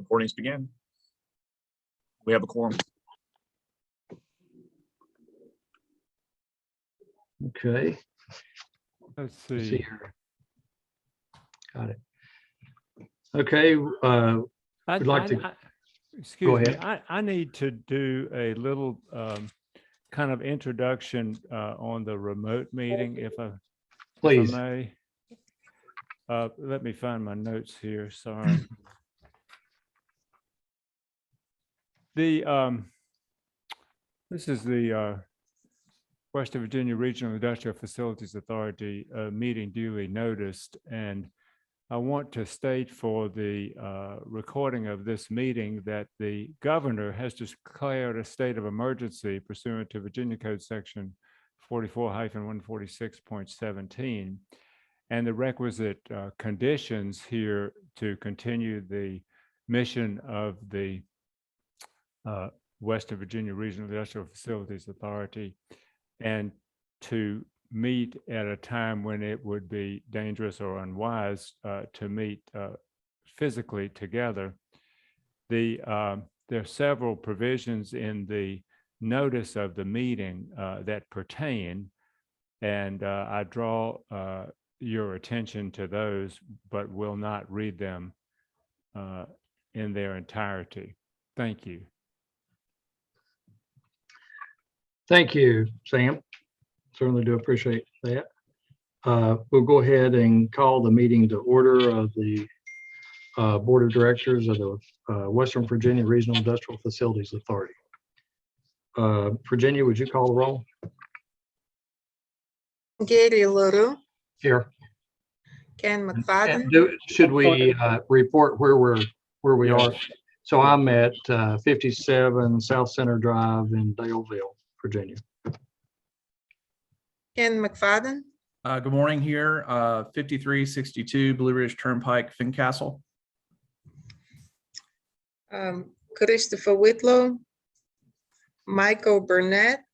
Recordings begin. We have a quorum. Okay. Let's See see. here. Got it. Okay. Would like to Excuse me. ahead. I need to do a little kind of introduction on the remote meeting, if I Please. may. Let me find my notes here. Sorry. This is the Western Virginia Regional Industrial Facilities Authority meeting duly noticed, and I want to state for the recording of this meeting that the governor has declared a state of emergency pursuant to Virginia Code Section 44-146.17, and the requisite conditions here to continue the mission of the Western Virginia Regional Industrial Facilities Authority, and to meet at a time when it would be dangerous or unwise to meet physically together. There are several provisions in the notice of the meeting that pertain, and I draw your attention to those, but will not read them in their entirety. Thank you. Thank you, Sam. Certainly do appreciate that. We'll go ahead and call the meeting to order of the Board of Directors of the Western Virginia Regional Industrial Facilities Authority. Virginia, would you call the roll? Gary LaRue, Here. Ken McFadden, Should we report where we Yes. are? So I'm at 57 South Center Drive in Daleville, Virginia. Ken McFadden, Good morning here, 5362 Blue Ridge Turnpike, Fincastle. Christopher Whitlow, Michael Burnett,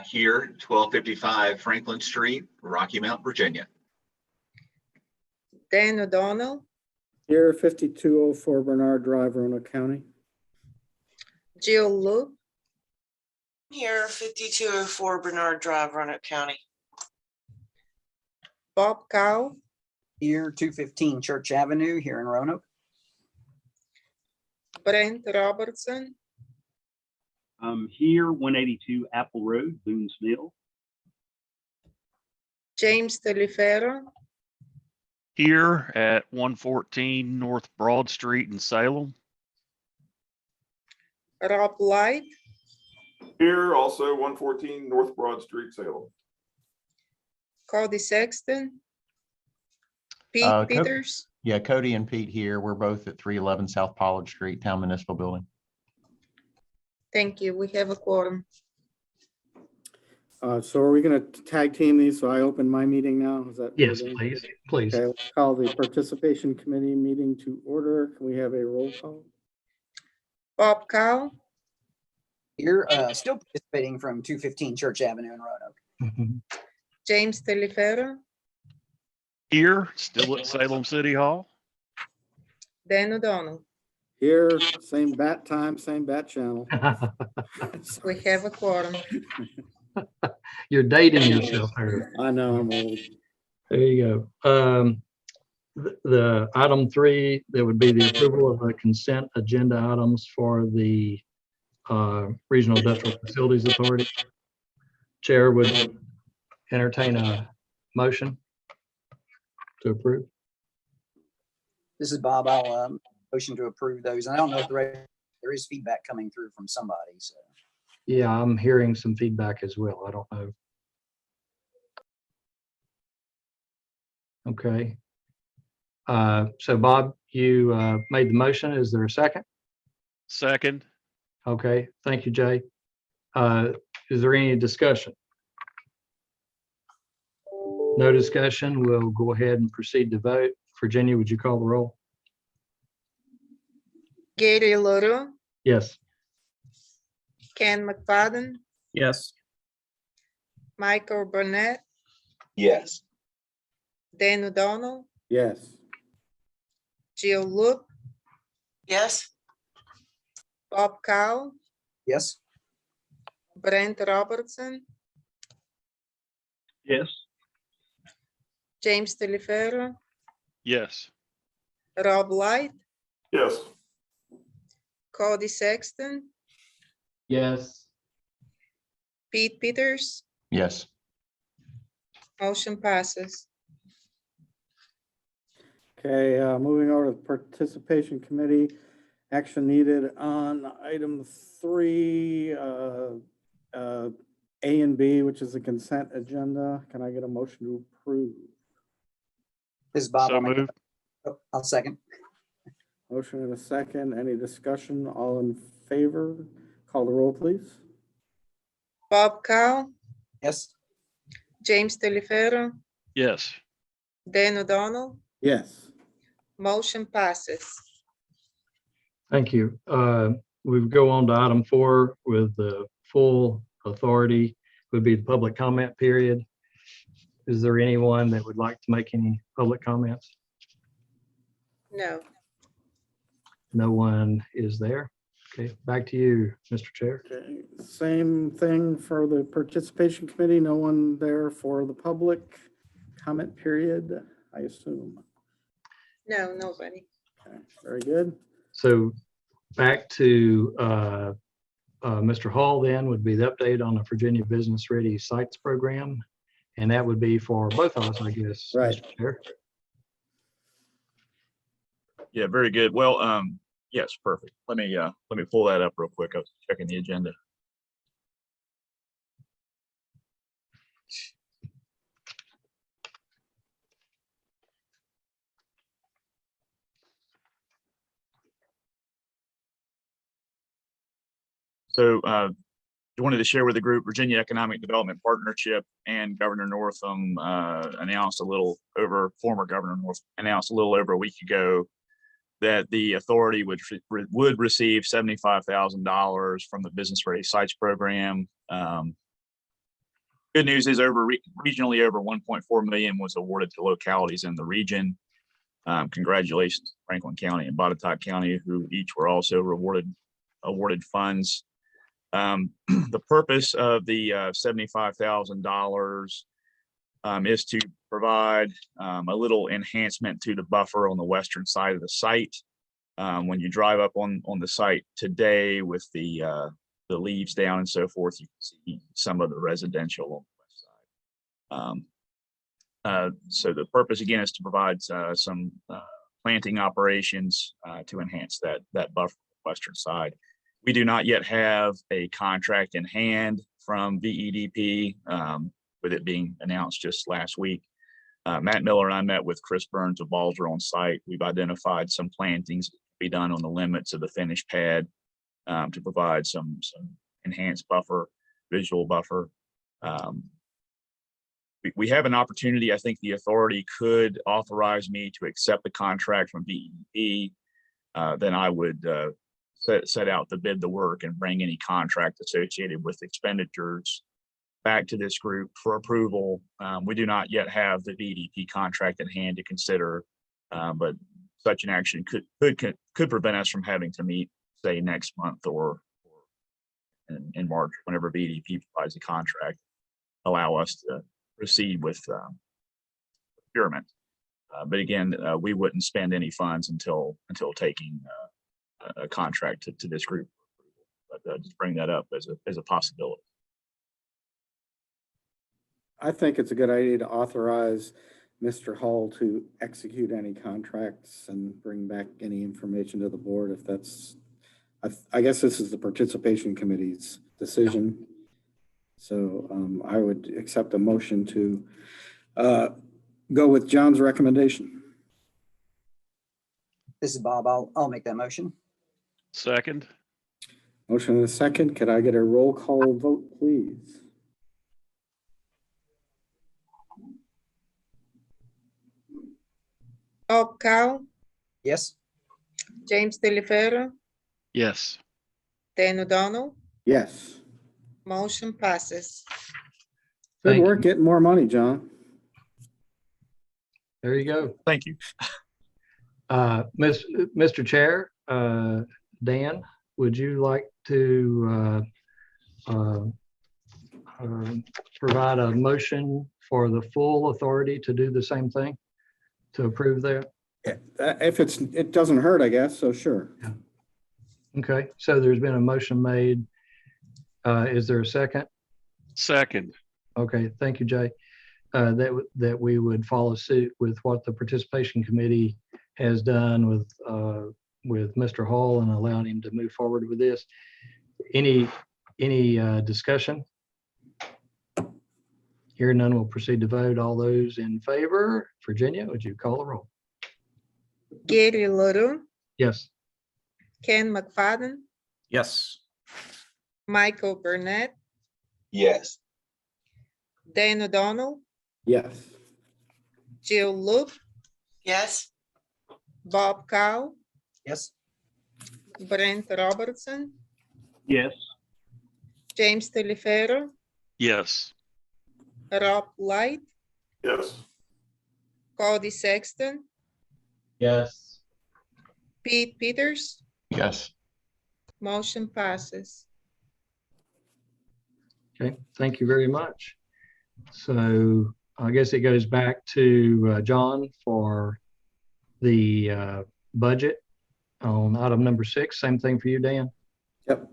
Here, 1255 Franklin Street, Rocky Mount, Virginia. Dan O'Donnell, Here, 5204 Bernard Drive, Roanoke County. Jill Loop, Here, 5204 Bernard Drive, Roanoke County. Bob Cow, Here, 215 Church Avenue here in Roanoke. Brent Robertson, Here, 182 Apple Road, Boone's Mill. James Telefero, Here at 114 North Broad Street in Salem. Rob Light, Here, also 114 North Broad Street, Salem. Cody Sexton, Pete Peters, Yeah, Cody and Pete here. We're both at 311 South Pollard Street, Town Municipal Building. Thank you. We have a quorum. So are we going to tag team these? So I open my meeting now. Is that? Yes, please. Okay, let's call the participation committee meeting to order. Can we have a roll call? Bob Cow, Here, still participating from 215 Church Avenue in Roanoke. James Telefero, Here, still at Salem City Hall. Dan O'Donnell. Here, same bat time, same bat channel. We have a quorum. You're dating yourself here. I know, I'm old. There you go. The item 3, there would be the approval of the consent agenda items for the Regional Industrial Facilities Authority. Chair would entertain a motion to approve. This is Bob. I'll motion to approve those. I don't know if there is feedback coming through from somebody. So Yeah, I'm hearing some feedback as well. I don't know. Okay. So Bob, you made the motion. Is there a second? Second. Okay, thank you, Jay. Is there any discussion? No discussion. We'll go ahead and proceed to vote. Virginia, would you call the roll? Gary LaRue, Yes. Ken McFadden, Yes. Michael Burnett, Yes. Dan O'Donnell, Yes. Jill Loop, Yes. Bob Cow, Yes. Brent Robertson, Yes. James Delifero, Yes. Rob Light, Yes. Cody Sexton, Yes. Pete Peters, Yes. motion passes. Okay, moving over to the participation committee. Action needed on item 3, A and B, which is the consent agenda. Can I get a motion to approve? This is Bob. So I'll make moved. I'll second. Motion and a second. Any discussion? All in favor? Call the roll, please. Bob Cow, Yes. James Delifero, Yes. Dan O'Donnell, Yes. motion passes. Thank you. We go on to item 4 with the full authority would be the public comment period. Is there anyone that would like to make any public comments? No. No one is there. Okay, back to you, Mr. Chair. Okay, same thing for the participation committee. No one there for the public comment period, I assume. No, nobody. Okay, very good. So back to Mr. Hall then would be the update on the Virginia Business Ready Sites Program. And that would be for both of us, I guess. Right. Mr. Chair. Yeah, very good. Well, yes, perfect. Let me pull that up real quick. I was checking the agenda. So I wanted to share with the group Virginia Economic Development Partnership and Governor Northam former Governor Northam announced a little over a week ago that the authority would receive $75,000 from the Business Ready Sites Program. Good news is regionally over 1.4 million was awarded to localities in the region. Congratulations to Franklin County and Botetourt County, who each were also awarded funds. The purpose of the $75,000 is to provide a little enhancement to the buffer on the western side of the site. When you drive up on the site today with the leaves down and so forth, you can see some of the residential on the west side. So the purpose again is to provide some planting operations to enhance that buffer on the western side. We do not yet have a contract in hand from VEDP, with it being announced just last week. Matt Miller and I met with Chris Burns of Balzer on site. We've identified some plantings to be done on the limits of the finished pad to provide some enhanced buffer, visual buffer. We have an opportunity. I think the authority could authorize me to accept the contract from VEDP. Then I would set out to bid the work and bring any contract associated with expenditures back to this group for approval. We do not yet have the VDP contract at hand to consider, but such an action could prevent us from having to meet, say, next month or in March, whenever VDP provides a contract, allow us to proceed with procurement. But again, we wouldn't spend any funds until taking a contract to this group, but just bring that up as a possibility. I think it's a good idea to authorize Mr. Hall to execute any contracts and bring back any information to the board if that's, I guess this is the participation committee's decision. So I would accept a motion to go with John's recommendation. This is Bob. I'll make that motion. Second. Motion and a second. Could I get a roll call vote, please? Bob Cow, Yes. James Delifero, Yes. Dan O'Donnell, Yes. motion passes. Good Thank work getting more money, John. There you go. Thank you. Mr. Chair, Dan, would you like to provide a motion for the full authority to do the same thing, to approve that? If it doesn't hurt, I guess, so sure. Okay, so there's been a motion made. Is there a second? Second. Okay, thank you, Jay. That we would follow suit with what the participation committee has done with Mr. Hall and allowing him to move forward with this. Any discussion? Hearing none, we'll proceed to vote. All those in favor? Virginia, would you call the roll? Gary Little, Yes. Ken McFadden, Yes. Michael Burnett, Yes. Dan O'Donnell, Yes. Jill Loop, Yes. Bob Cow, Yes. Brent Robertson, Yes. James Telefero, Yes. Rob Light, Yes. Cody Sexton, Yes. Pete Peters, Yes. motion passes. Okay, thank you very much. So I guess it goes back to John for the budget on item number 6. Same thing for you, Dan. Yep.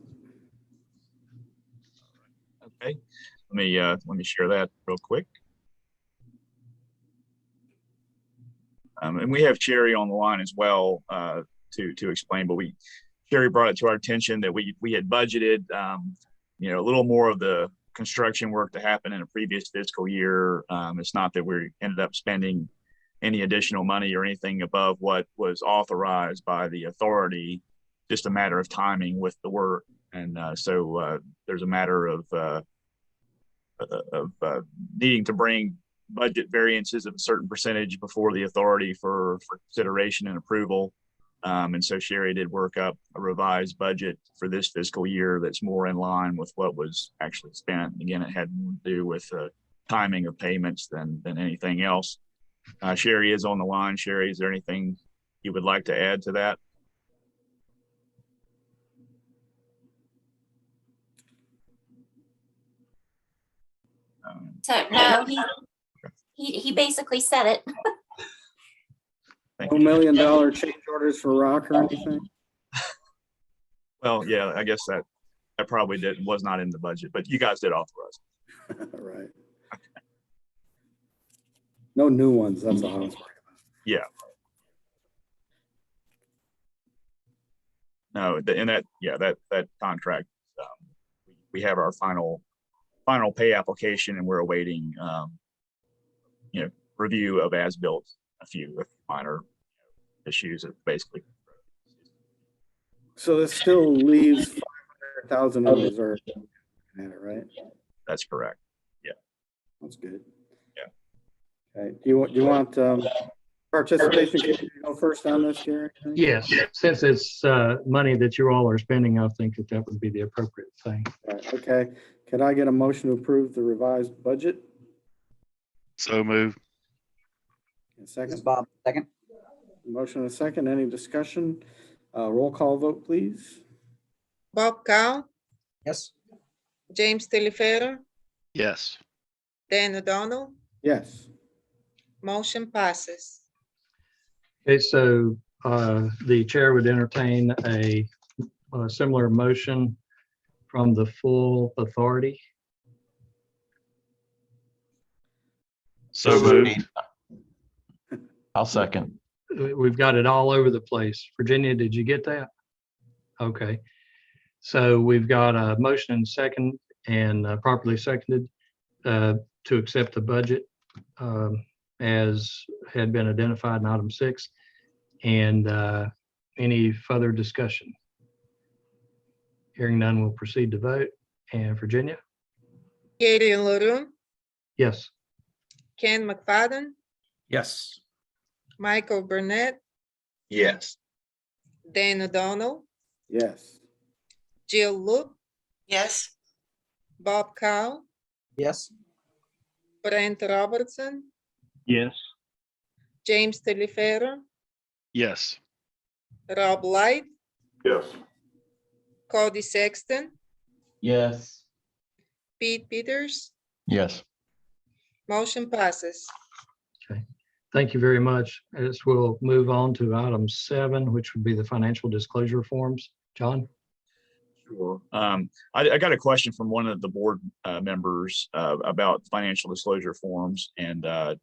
Okay, let me share that real quick. And we have Sherry on the line as well to explain, but Sherry brought it to our attention that we had budgeted a little more of the construction work to happen in a previous fiscal year. It's not that we ended up spending any additional money or anything above what was authorized by the authority, just a matter of timing with the work. And so there's a matter of needing to bring budget variances of a certain percentage before the authority for consideration and approval. And so Sherry did work up a revised budget for this fiscal year that's more in line with what was actually spent. Again, it had more to do with timing of payments than anything else. Sherry is on the line. Sherry, is there anything you would like to add to that? So no, he basically said it. No $1 million change orders for rock or anything? Well, yeah, I guess that probably was not in the budget, but you guys did authorize it. Right. No new ones, that's all I was worried about. Yeah. No, that contract, we have our final pay application, and we're awaiting review of as-built, a few minor issues of basically. So this still leaves 500,000 in reserve, right? That's correct. Yeah. That's good. Yeah. Okay. Do you want participation to go first on this, Gary? Yes, since it's money that you all are spending, I think that would be the appropriate thing. Right, okay. Can I get a motion to approve the revised budget? So moved. A second? Bob, second. Motion and a second. Any discussion? Roll call vote, please. Bob Cow, Yes. James Telefero, Yes. Dan O'Donnell, Yes. motion passes. Okay, so the chair would entertain a similar motion from the full authority. So moved. I'll second. We've got it all over the place. Virginia, did you get that? Okay. So we've got a motion and second and properly seconded to accept the budget as had been identified in item 6. And any further discussion? Hearing none, we'll proceed to vote. And Virginia? Gary Little, Yes. Ken McFadden, Yes. Michael Burnett, Yes. Dan O'Donnell, Yes. Jill Loop, Yes. Bob Cow, Yes. Brent Robertson, Yes. James Telefero, Yes. Rob Light, Yes. Cody Sexton, Yes. Pete Peters, Yes. motion passes. Okay, thank you very much. As we'll move on to item 7, which would be the financial disclosure forms. John? Sure. I got a question from one of the board members about financial disclosure forms, and I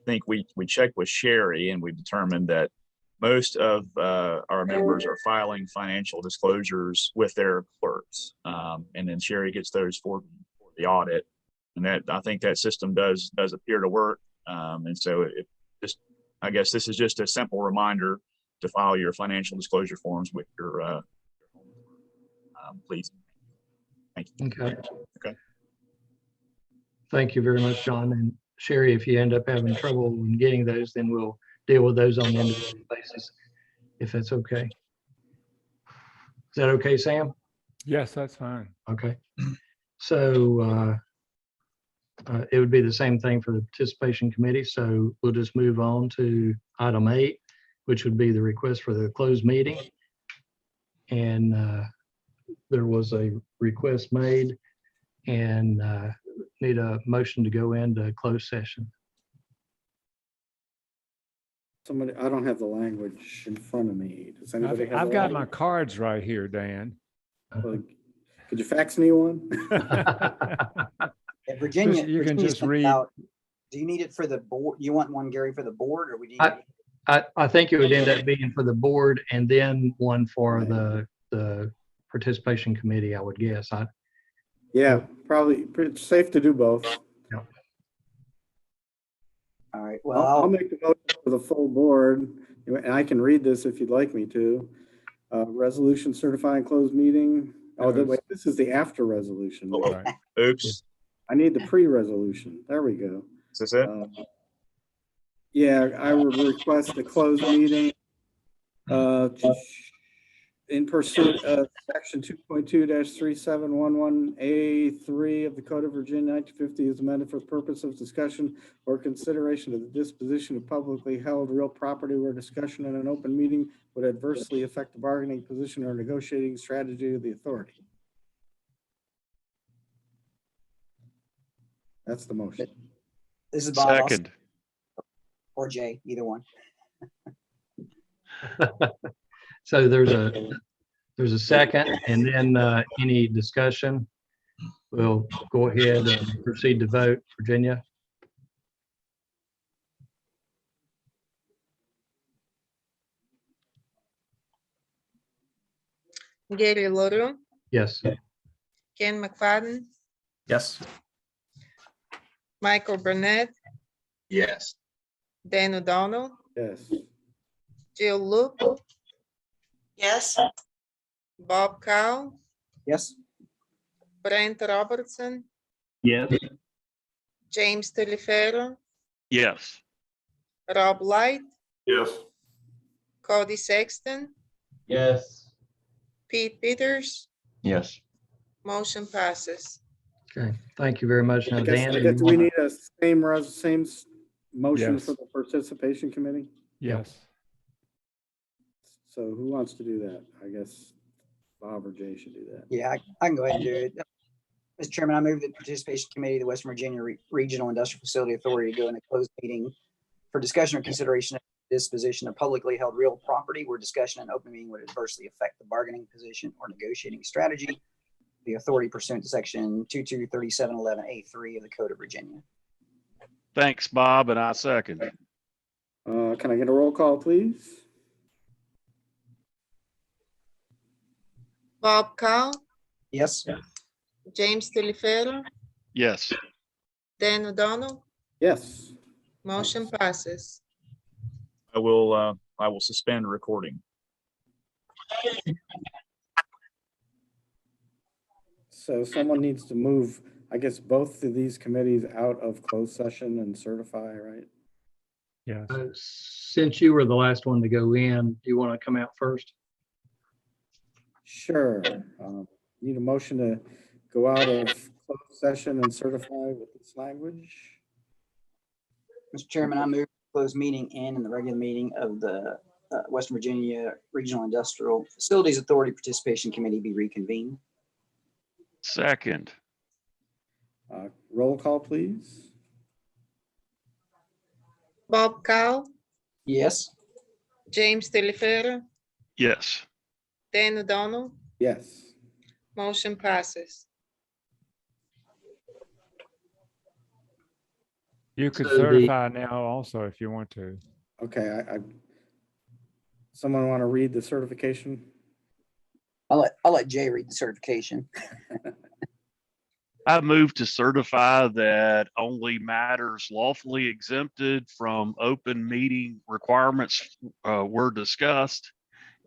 think we checked with Sherry, and we determined that most of our members are filing financial disclosures with their clerks, and then Sherry gets those for the audit, and that I think that system does appear to work. And so it just, I guess this is just a simple reminder to file your financial disclosure forms with your please. Thank you. Okay. Okay. Thank you very much, John. And Sherry, if you end up having trouble in getting those, then we'll deal with those on an individual basis, if that's okay. Is that okay, Sam? Yes, that's fine. Okay. So it would be the same thing for the participation committee. So we'll just move on to item 8, which would be the request for the closed meeting. And there was a request made, and need a motion to go into closed session. Somebody, I don't have the language in front of me. Does anybody have? I've the got my language? cards right here, Dan. Well, could you fax me one? Yeah, Virginia, You can Virginia's just sent read. out- Do you need it for the board? You want one, Gary, for the board, or would you? I think it would end up being for the board and then one for the participation committee, I would guess. Yeah, probably pretty safe to do both. All right, well, I'll make the motion for the full board, and I can read this if you'd like me to. Resolution certifying closed meeting. Oh, wait, this is the after resolution. Right. Oops. I need the pre-resolution. There we go. Is this it? Yeah, I would request a closed meeting in pursuit of section 2.2-3711A3 of the Code of Virginia 1950 is amended for the purpose of discussion or consideration of the disposition of publicly held real property where discussion in an open meeting would adversely affect the bargaining position or negotiating strategy of the authority. That's the motion. this is Bob. I'll- Second. Or Jay, either one. So there's a second, and then any discussion. We'll go ahead and proceed to vote. Virginia? Gary Lauro, Yes. Ken McFadden, Yes. Michael Burnett, Yes. Dan O'Donnell, Yes. Jill Loop, Yes. Bob Cow, Yes. Brent Robertson, Yes. James Telefero, Yes. Rob Light, Yes. Cody Sexton, Yes. Pete Peters, Yes. motion passes. Okay, thank you very much. Now, I guess, Dan, do do you we wanna- need a same motion Yes. for the participation committee? Yes. So who wants to do that? I guess Bob or Jay should do that. Yeah, I can go ahead and do it. Mr. Chairman, I move that participation committee of the Western Virginia Regional Industrial Facility Authority go into closed meeting for discussion or consideration of disposition of publicly held real property where discussion in open meeting would adversely affect the bargaining position or negotiating strategy. The authority pursuant to section 223711A3 of the Code of Virginia. Thanks, Bob, and I second. Can I get a roll call, please? Bob Cow, Yes. James Telefero, Yes. Dan O'Donnell, Yes. motion passes. I will suspend recording. So someone needs to move, I guess, both of these committees out of closed session and certify, right? Yes. Since you were the last one to go in, do you want to come out first? Sure. Need a motion to go out of closed session and certify with this language? Mr. Chairman, I move closed meeting in the regular meeting of the West Virginia Regional Industrial Facilities Authority Participation Committee be reconvened. Second. Roll call, please. Bob Cow, Yes. James Delifera, Yes. Dan O'Donnell, Yes. motion passes. You could So the- certify now also if you want to. Okay, someone want to read the certification? I'll let Jay read the certification. I move to certify that only matters lawfully exempted from open meeting requirements were discussed,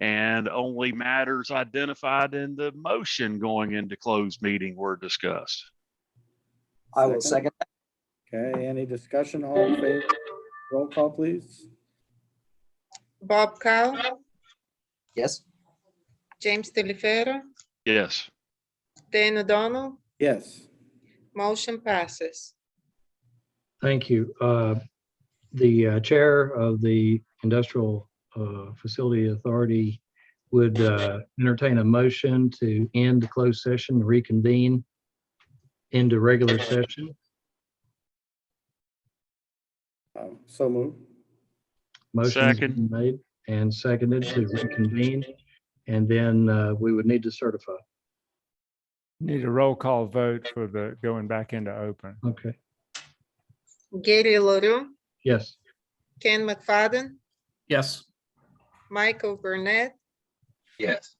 and only matters identified in the motion going into closed meeting were discussed. I will second that. Okay, any discussion? All in favor? Roll call, please. Bob Cow, Yes. James Delifera, Yes. Dan O'Donnell, Yes. motion passes. Thank you. The chair of the Industrial Facility Authority would entertain a motion to end the closed session, reconvene into regular session. So moved. Motion's Second. been made and seconded to reconvene, and then we would need to certify. Need a roll call vote for the going back into open. Okay. Gary LaRue, Yes. Ken McFadden, Yes. Michael Burnett, Yes.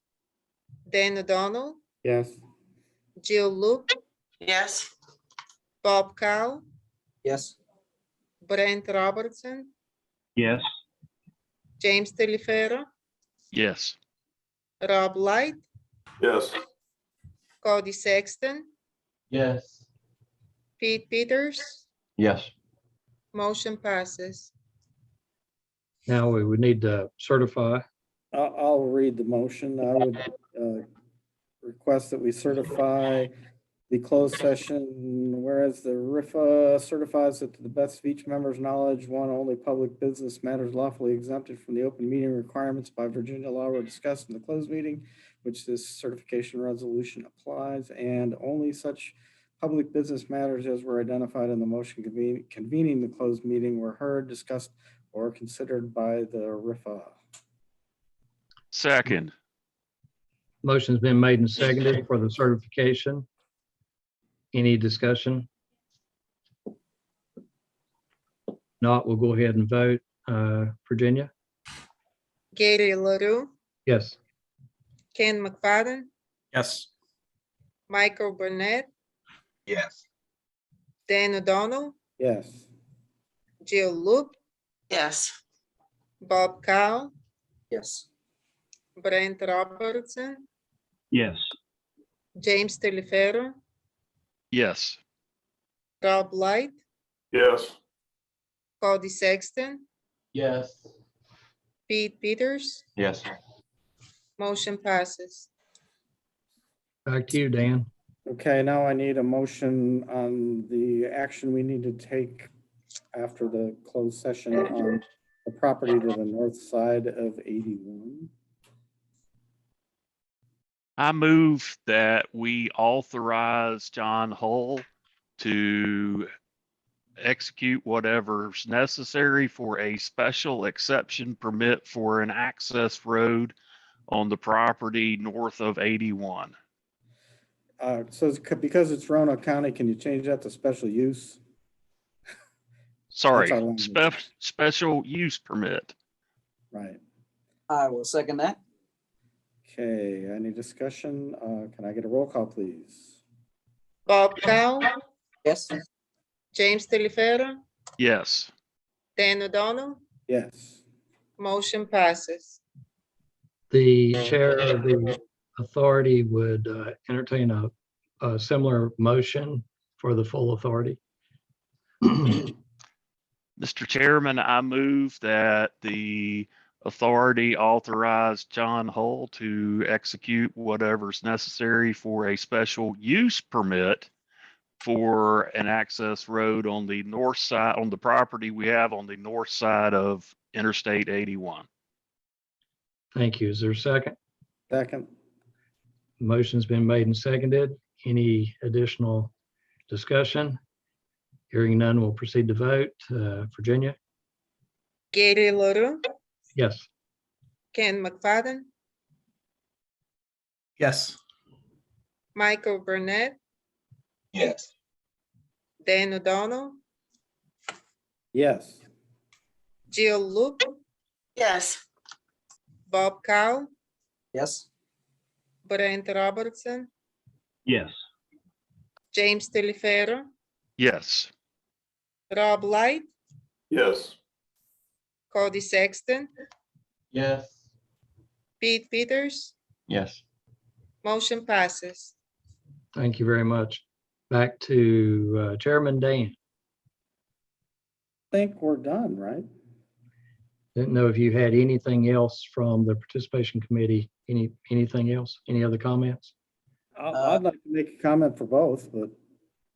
Dan O'Donnell, Yes. Jill Loop, Yes. Bob Cow, Yes. Brent Robertson, Yes. James Delifera, Yes. Rob Light, Yes. Cody Sexton, Yes. Pete Peters, Yes. motion passes. Now we would need to certify. I'll read the motion. I would request that we certify the closed session, whereas the WVRIFA certifies that to the best of each member's knowledge, one, only public business matters lawfully exempted from the open meeting requirements by Virginia law were discussed in the closed meeting, which this certification resolution applies, and only such public business matters as were identified in the motion convening the closed meeting were heard, discussed, or considered by the WVRIFA. Second. Motion's been made and seconded for the certification. Any discussion? Not, we'll go ahead and vote. Virginia? Gary LaRue, Yes. Ken McFadden, Yes. Michael Burnett, Yes. Dan O'Donnell, Yes. Jill Loop, Yes. Bob Cow, Yes. Brent Robertson, Yes. James Delifera, Yes. Rob Light, Yes. Cody Sexton, Yes. Pete Peters, Yes. motion passes. Back to you, Dan. Okay, now I need a motion on the action we need to take after the closed session on the property to the north side of 81. I move that we authorize John Hull to execute whatever's necessary for a special exception permit for an access road on the property north of 81. So because it's Roanoke County, can you change that to special use? Sorry, That's our language. special use permit. Right. I will second that. Okay, any discussion? Can I get a roll call, please? Bob Cow, Yes. James Delifera, Yes. Dan O'Donnell, Yes. motion passes. The chair of the authority would entertain a similar motion for the full authority. Mr. Chairman, I move that the authority authorize John Hull to execute whatever's necessary for a special use permit for an access road on the north side, on the property we have on the north side of Interstate 81. Thank you. Is there a second? Second. Motion's been made and seconded. Any additional discussion? Hearing none, we'll proceed to vote. Virginia? Gary LaRue, Yes. Ken McFadden, Yes. Michael Burnett, Yes. Dan O'Donnell, Yes. Jill Loop, Yes. Bob Cow, Yes. Brent Robertson, Yes. James Telefero, Yes. Rob Light, Yes. Cody Sexton, Yes. Pete Peters, Yes. motion passes. Thank you very much. Back to Chairman Dan. Think we're done, right? Didn't know if you had anything else from the participation committee. Anything else? Any other comments? I'd like to make a comment for both, but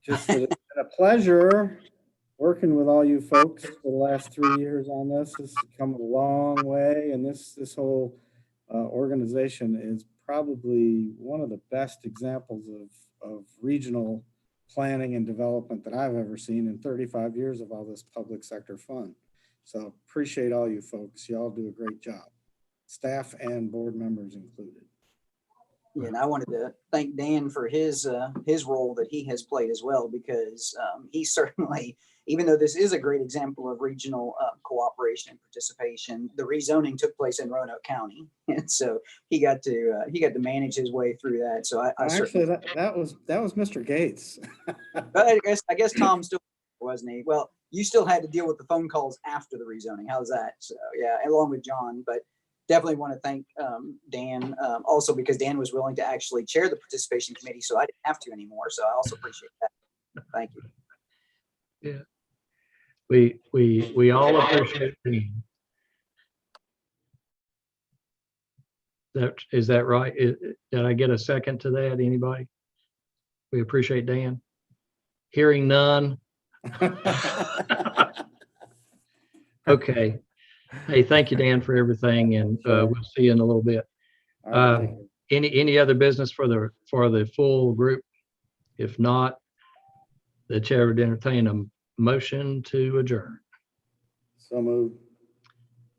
just that it's been a pleasure working with all you folks for the last 3 years on this. This has come a long way, and this whole organization is probably one of the best examples of regional planning and development that I've ever seen in 35 years of all this public sector fund. So appreciate all you folks. Y'all do a great job, staff and board members included. Yeah, and I wanted to thank Dan for his role that he has played as well, because he certainly, even though this is a great example of regional cooperation and participation, the rezoning took place in Roanoke County, and so he got to manage his way through that. So I Actually, that was Mr. Gates. but I guess Tom still wasn't he? Well, you still had to deal with the phone calls after the rezoning. How's that? So yeah, along with John, but definitely want to thank Dan also because Dan was willing to actually chair the participation committee, so I didn't have to anymore. So I also appreciate that. Thank you. Yeah. We all appreciate Dan. Is that right? Did I get a second to that? Anybody? We appreciate Dan. Hearing none. Okay. Hey, thank you, Dan, for everything, and we'll see you in a little bit. Any other business for the full group? If not, the chair would entertain a motion to adjourn. So moved.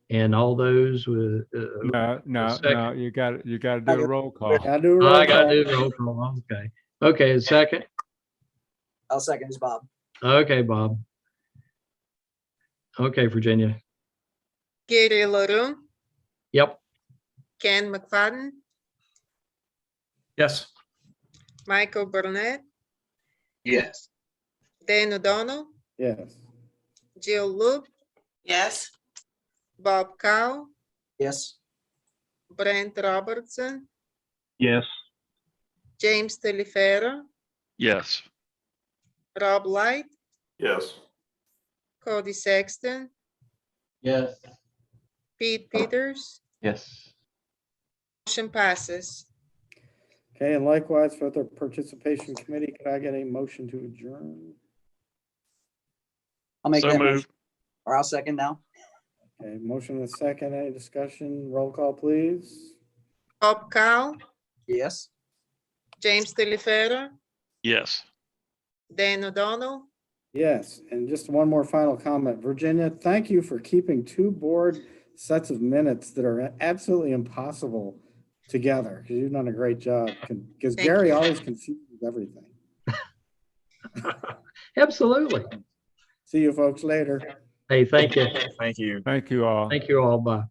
And all those with No, you got to do a roll call. I do a roll I got to call. do roll call. Okay, second. I'll second this, Bob. Okay, Bob. Okay, Virginia. Gary LaRue, Yep. Ken McFadden, Yes. Michael Burnett, Yes. Dan O'Donnell, Yes. Jill Loop, Yes. Bob Cow, Yes. Brent Robertson, Yes. James Telefero, Yes. Rob Light, Yes. Cody Sexton, Yes. Pete Peters, Yes. motion passes. Okay, and likewise for the participation committee, could I get a motion to adjourn? I'll make So that moved. motion, or I'll second now. Okay, motion and a second. Any discussion? Roll call, please. Bob Cow, Yes. James Telefero, Yes. Dan O'Donnell, Yes, and just one more final comment. Virginia, thank you for keeping 2 board sets of minutes that are absolutely impossible together, because you've done a great job. Because Thank Gary you. always confuses everything. Absolutely. See you folks later. Hey, thank you. Thank you. Thank you all. Thank you all. Bye.